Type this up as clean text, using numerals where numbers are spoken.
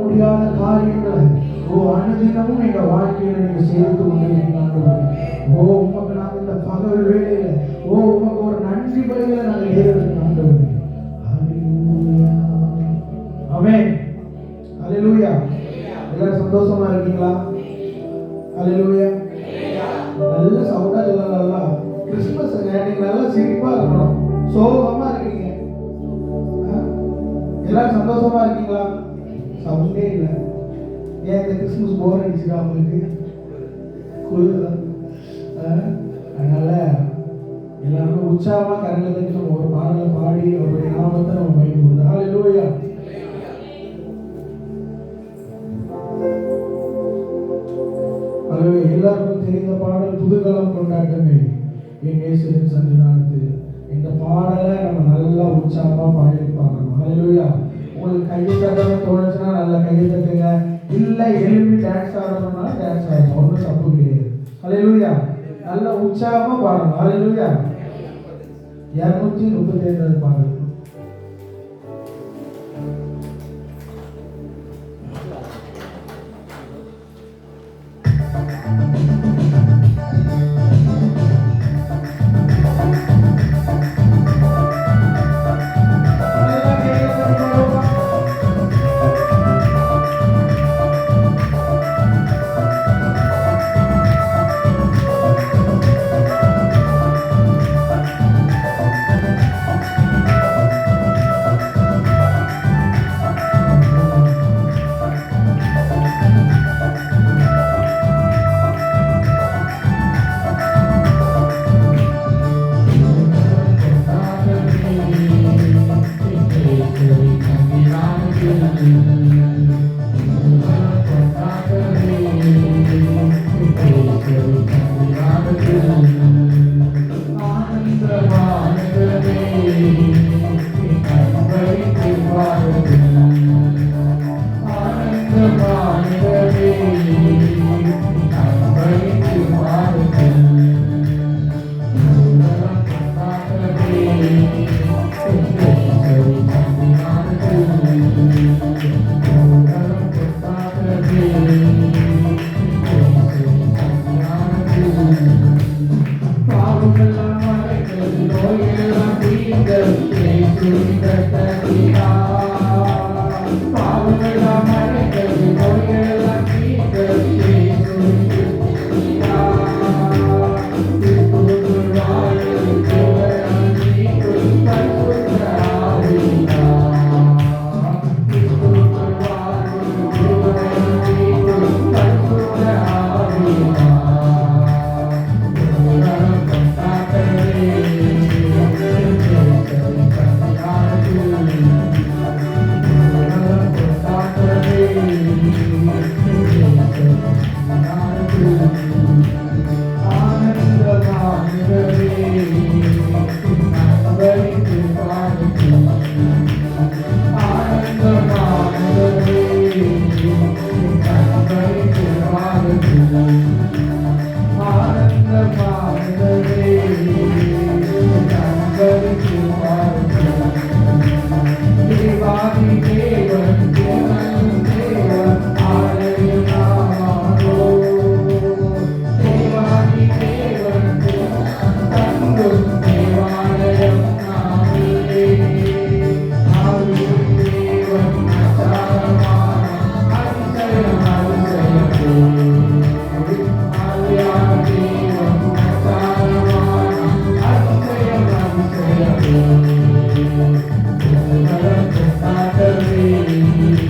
முடியாத காரியங்களை அனுதினமும் எங்க வாழ்க்கையில நீங்க சேர்த்து கொண்டிருக்கீங்க. உமக்கு நாங்கள் இந்த பகல் வேளையில உமக்கு ஒரு நன்றி பலிகளை நாங்கள் ஏறெடுக்க ஆண்டவரே. ஆமென். அல்லேலூயா. எல்லாரும் சந்தோஷமா இருக்கீங்களா? அல்லேலூயா. நல்ல சவுண்டா சொல்லலாம். கிறிஸ்துமஸ் நீங்க நல்லா சிரிப்பா இருக்கணும். சோகமா இருக்கீங்க. எல்லாரும் சந்தோஷமா இருக்கீங்களா? சவுண்டே இல்லை. ஏன் இந்த கிறிஸ்துமஸ் போர் அடிச்சுக்கா உங்களுக்கு? குளிர்தான். அதனால எல்லாருக்கும் உற்சாகமா கரங்களை தட்டி நம்ம ஒரு பாடலை பாடி அவருடைய நாமத்தை நம்ம பயன்படுத்தணும். ஹல்லேலூயா. எல்லாருக்கும் தெரிந்த பாடல் புதுகலம் கொண்டாட்டமே என் இயேசுவின் சன்னிதானத்தில். இந்த பாடலை நம்ம நல்லா உற்சாகமா பாடி பார்க்கணும். ஹல்லேலூயா. உங்களுக்கு கையை தட்டணும் தோணுச்சுன்னா நல்லா கையை தட்டுங்க. இல்லை எழுப்பி டான்ஸ் ஆடணும்னா டான்ஸ் ஆடணும். ஒன்றும் தப்பு கிடையாது. ஹல்லேலூயா. நல்லா உற்சாகமா பாடணும். ஹல்லேலூயா. 235 பாடல். Happy birthday.